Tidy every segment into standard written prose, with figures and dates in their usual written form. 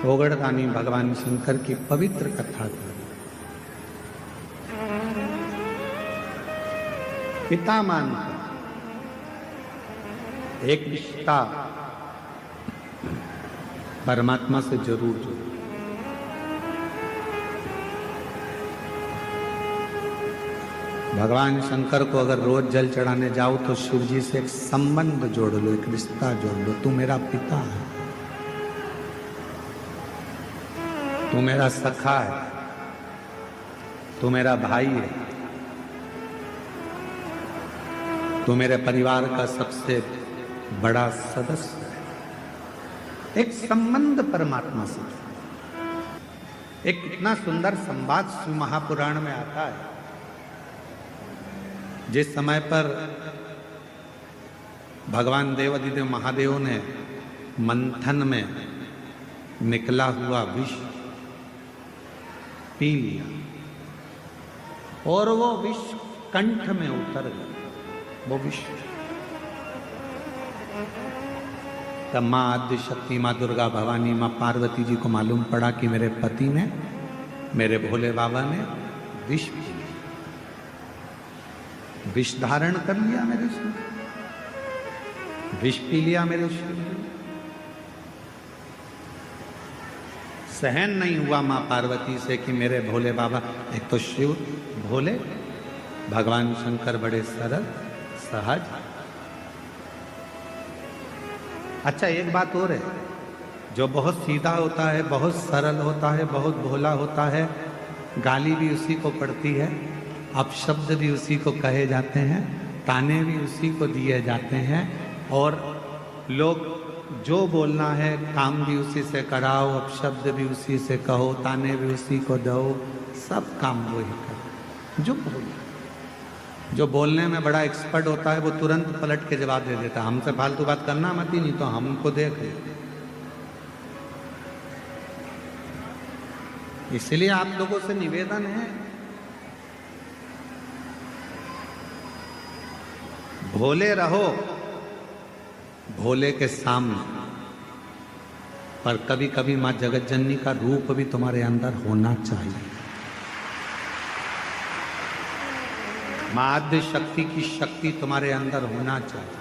ओगड़दानी भगवान शंकर की पवित्र कथा थी। पिता मानकर एक रिश्ता परमात्मा से जरूर जुड़ो। भगवान शंकर को अगर रोज जल चढ़ाने जाओ तो शिव जी से एक संबंध जोड़ लो, एक रिश्ता जोड़ लो। तू मेरा पिता है, तू मेरा सखा है, तू मेरा भाई है, तू मेरे परिवार का सबसे बड़ा सदस्य है। एक संबंध परमात्मा से। एक कितना सुंदर संवाद शिव महापुराण में आता है। जिस समय पर भगवान देवाधिदेव महादेव ने मंथन में निकला हुआ विष पी लिया और वो विष कंठ में उतर गया, वो विष। तब माँ आद्य शक्ति, माँ दुर्गा भवानी, माँ पार्वती जी को मालूम पड़ा कि मेरे पति ने, मेरे भोले बाबा ने विष पी लिया, विष धारण कर लिया मेरे शिव, विष पी लिया मेरे शिव। सहन नहीं हुआ माँ पार्वती से कि मेरे भोले बाबा, एक तो शिव भोले, भगवान शंकर बड़े सरल सहज। अच्छा एक बात और है, जो बहुत सीधा होता है, बहुत सरल होता है, बहुत भोला होता है, गाली भी उसी को पड़ती है, अपशब्द भी उसी को कहे जाते हैं, ताने भी उसी को दिए जाते हैं, और लोग जो बोलना है काम भी उसी से कराओ, अपशब्द भी उसी से कहो, ताने भी उसी को दो, सब काम वो ही करो। जो बोलने में बड़ा एक्सपर्ट होता है वो तुरंत पलट के जवाब दे देता है, हमसे फालतू बात करना मत ही, नहीं तो हमको देख। इसलिए आप लोगों से निवेदन है, भोले रहो भोले के सामने, पर कभी कभी मां जगत जननी का रूप भी तुम्हारे अंदर होना चाहिए। मां आद्य शक्ति की शक्ति तुम्हारे अंदर होना चाहिए।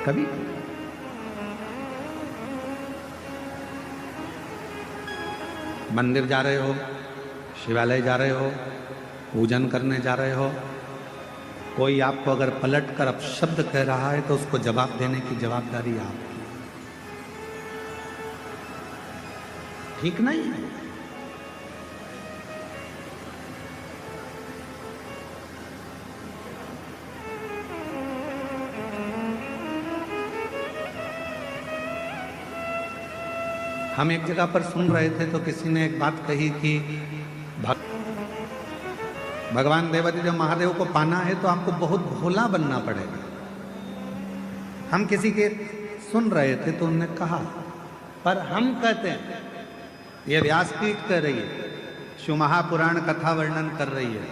कभी मंदिर जा रहे हो, शिवालय जा रहे हो, पूजन करने जा रहे हो, कोई आपको अगर पलट कर अपशब्द कह रहा है तो उसको जवाब देने की जवाबदारी आपकी। ठीक नहीं है। हम एक जगह पर सुन रहे थे तो किसी ने एक बात कही कि भगवान देवाधिदेव महादेव को पाना है तो आपको बहुत भोला बनना पड़ेगा। हम किसी के सुन रहे थे तो उन्होंने कहा, पर हम कहते हैं, ये व्यासपीठ कह रही है, शिव महापुराण कथा वर्णन कर रही है,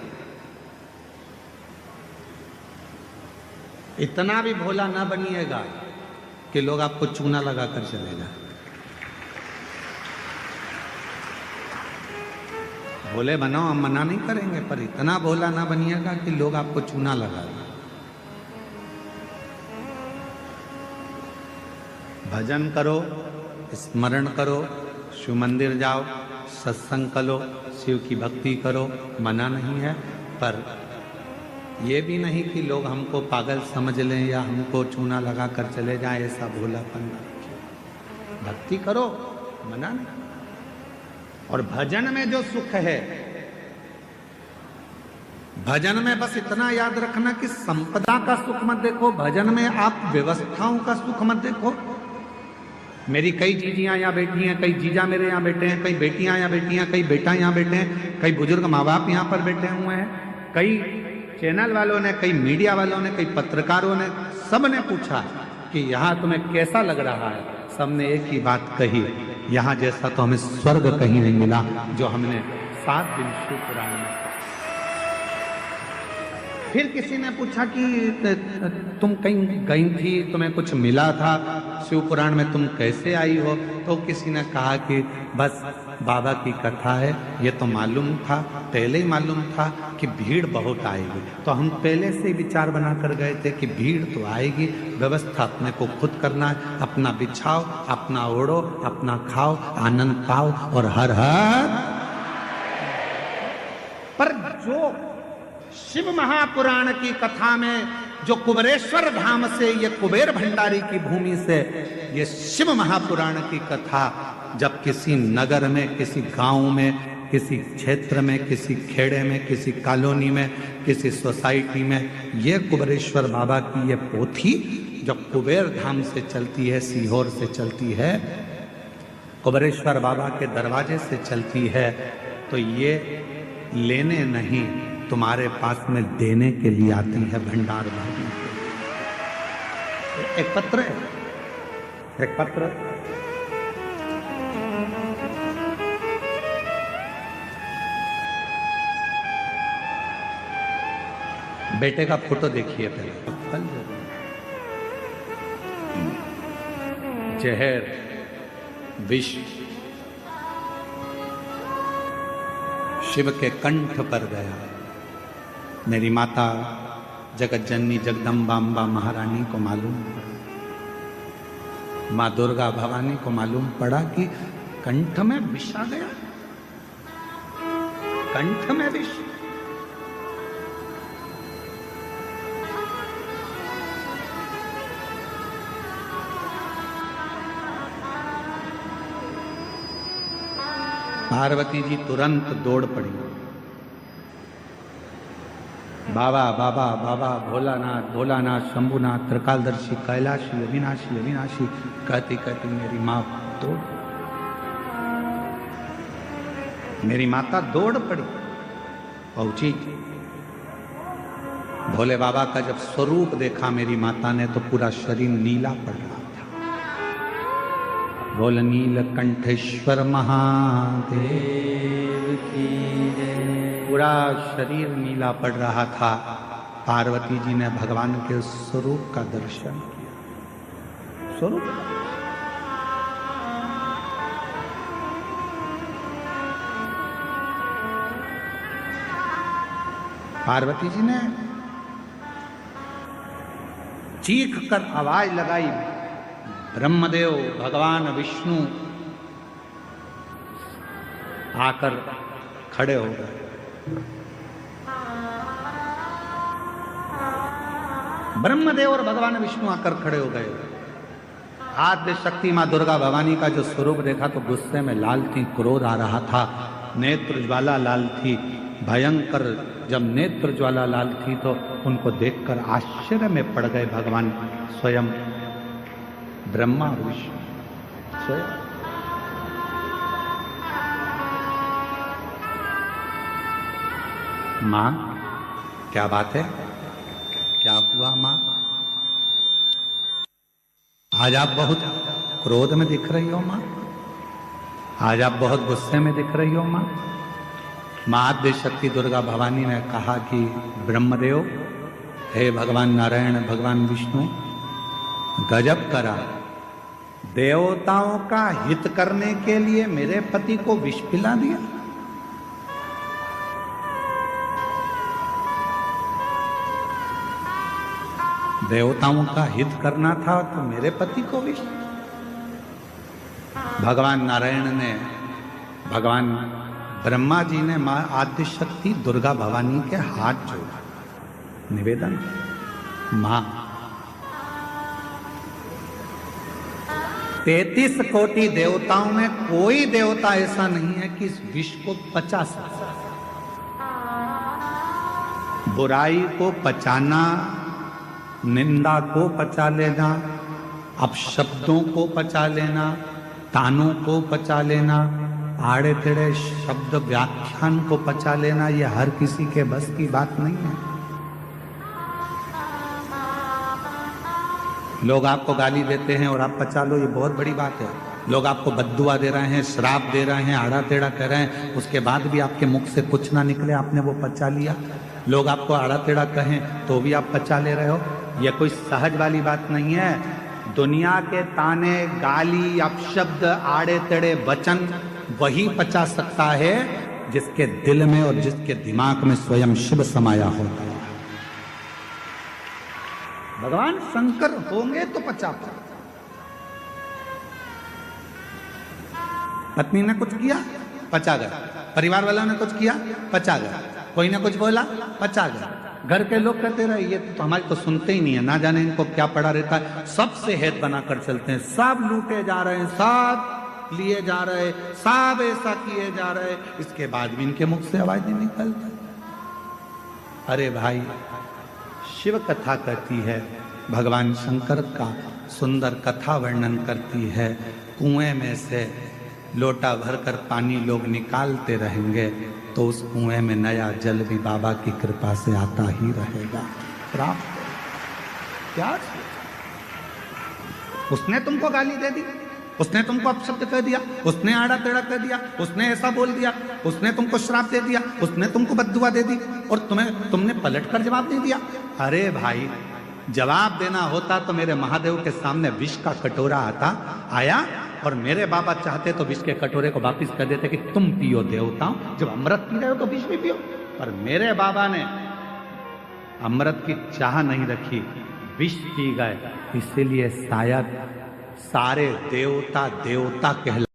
इतना भी भोला ना बनिएगा कि लोग आपको चूना लगाकर चले जाए। भोले बनो, हम मना नहीं करेंगे, पर इतना भोला ना बनिएगा कि लोग आपको चूना लगा दें। भजन करो, स्मरण करो, शिव मंदिर जाओ, सत्संग करो, शिव की भक्ति करो, मना नहीं है, पर यह भी नहीं कि लोग हमको पागल समझ लें या हमको चूना लगा कर चले जाएं, ऐसा भोलापन न रखिए। भक्ति करो, मना नहीं। और भजन में जो सुख है, भजन में बस इतना याद रखना कि संपदा का सुख मत देखो, भजन में आप व्यवस्थाओं का सुख मत देखो। मेरी कई जीजियां यहाँ बैठी हैं, कई जीजा मेरे यहाँ बैठे हैं, कई बेटियां यहाँ बैठी हैं, कई बेटा यहाँ बैठे हैं, कई बुजुर्ग माँ बाप यहाँ पर बैठे हुए हैं, कई चैनल वालों ने, कई मीडिया वालों ने, कई पत्रकारों ने, सब ने पूछा कि यहाँ तुम्हें कैसा लग रहा है। सबने एक ही बात कही, यहाँ जैसा तो हमें स्वर्ग कहीं नहीं मिला, जो हमने 7 दिन शिव पुराण में। फिर किसी ने पूछा कि तुम कहीं गई थी, तुम्हें कुछ मिला था, शिव पुराण में तुम कैसे आई हो? तो किसी ने कहा कि बस बाबा की कथा है, ये तो मालूम था, पहले ही मालूम था कि भीड़ बहुत आएगी, तो हम पहले से ही विचार बना कर गए थे कि भीड़ तो आएगी, व्यवस्था अपने को खुद करना है, अपना बिछाओ, अपना ओढ़ो, अपना खाओ, आनंद पाओ और हर हर। पर जो शिव महापुराण की कथा में जो कुबेरेश्वर धाम से, ये कुबेर भंडारी की भूमि से ये शिव महापुराण की कथा जब किसी नगर में, किसी गांव में, किसी क्षेत्र में, किसी खेड़े में, किसी कॉलोनी में, किसी सोसाइटी में, ये कुबेरेश्वर बाबा की ये पोथी जब कुबेर धाम से चलती है, सीहोर से चलती है, कुबेरेश्वर बाबा के दरवाजे से चलती है, तो ये लेने नहीं, तुम्हारे पास में देने के लिए आती है, भंडार भरने के लिए। एक पत्र है, एक पत्र बेटे का फोटो देखिए पहले। जहर विष शिव के कंठ पर गया। मेरी माता जगत जननी जगदम्बा अम्बा महारानी को मालूम, माँ दुर्गा भवानी को मालूम पड़ा कि कंठ में विष आ गया, कंठ में विष। पार्वती जी तुरंत दौड़ पड़ी, बाबा बाबा बाबा, भोलानाथ भोलानाथ, शंभुनाथ, त्रिकालदर्शी, कैलाशी, अविनाशी अविनाशी कहती कहती मेरी माँ दौड़, मेरी माता दौड़ पड़ी, पहुंची। भोले बाबा का जब स्वरूप देखा मेरी माता ने तो पूरा शरीर नीला पड़ रहा था। बोल नीलकंठेश्वर महादेव की जय। पूरा शरीर नीला पड़ रहा था। पार्वती जी ने भगवान के स्वरूप का दर्शन किया। स्वरूप पार्वती जी ने चीख कर आवाज लगाई, ब्रह्मदेव भगवान विष्णु आकर खड़े हो गए। ब्रह्मदेव और भगवान विष्णु आकर खड़े हो गए। आद्य शक्ति मां दुर्गा भवानी का जो स्वरूप देखा तो गुस्से में लाल थी, क्रोध आ रहा था, नेत्र ज्वाला लाल थी, भयंकर। जब नेत्र ज्वाला लाल थी तो उनको देखकर आश्चर्य में पड़ गए भगवान स्वयं ब्रह्मा और विष्णु स्वयं। मां क्या बात है, क्या हुआ मां? आज आप बहुत क्रोध में दिख रही हो मां, आज आप बहुत गुस्से में दिख रही हो मां। मां आद्य शक्ति दुर्गा भवानी ने कहा कि ब्रह्मदेव, हे भगवान नारायण, भगवान विष्णु, गजब करा, देवताओं का हित करने के लिए मेरे पति को विष पिला दिया। देवताओं का हित करना था तो मेरे पति को विष। भगवान नारायण ने, भगवान ब्रह्मा जी ने मां आद्य शक्ति दुर्गा भवानी के हाथ जोड़ा, निवेदन, मां 33 कोटि देवताओं में कोई देवता ऐसा नहीं है कि इस विष को पचा सके। बुराई को पचाना, निंदा को पचा लेना, अपशब्दों को पचा लेना, तानों को पचा लेना, आड़े टेढ़े शब्द व्याख्यान को पचा लेना, ये हर किसी के बस की बात नहीं है। लोग आपको गाली देते हैं और आप पचा लो, ये बहुत बड़ी बात है। लोग आपको बद्दुआ दे रहे हैं, श्राप दे रहे हैं, आड़ा टेढ़ा कह रहे हैं, उसके बाद भी आपके मुख से कुछ ना निकले, आपने वो पचा लिया, लोग आपको आड़ा टेढ़ा कहें तो भी आप पचा ले रहे हो। यह कोई सहज वाली बात नहीं है। दुनिया के ताने, गाली, अपशब्द, आड़े टेढ़े वचन वही पचा सकता है जिसके दिल में और जिसके दिमाग में स्वयं शिव समाया होता है। भगवान शंकर होंगे तो पचा पाए। पत्नी ने कुछ किया, पचा गया। परिवार वालों ने कुछ किया, पचा गया। कोई ने कुछ बोला, पचा गया। घर के लोग कहते रहे ये तो हमारी तो सुनते ही नहीं है, ना जाने इनको क्या पड़ा रहता है, सबसे हेत बनाकर चलते हैं, सब लूटे जा रहे हैं, सब लिए जा रहे, सब ऐसा किए जा रहे, इसके बाद भी इनके मुख से आवाज नहीं निकलती। अरे भाई, शिव कथा कहती है, भगवान शंकर का सुंदर कथा वर्णन करती है। कुएं में से लोटा भरकर पानी लोग निकालते रहेंगे तो उस कुएं में नया जल भी बाबा की कृपा से आता ही रहेगा। प्राप्त क्या? उसने तुमको गाली दे दी, उसने तुमको अपशब्द कह दिया, उसने आड़ा टेढ़ा कह दिया, उसने ऐसा बोल दिया, उसने तुमको श्राप दे दिया, उसने तुमको बद्दुआ दे दी और तुमने पलटकर जवाब नहीं दिया। अरे भाई, जवाब देना होता तो मेरे महादेव के सामने विष का कटोरा आया और मेरे बाबा चाहते तो विष के कटोरे को वापिस कर देते कि तुम पियो देवताओं, जब अमृत पी रहे हो तो विष भी पियो। पर मेरे बाबा ने अमृत की चाह नहीं रखी, विष पी गए। इसीलिए शायद सारे देवता कहला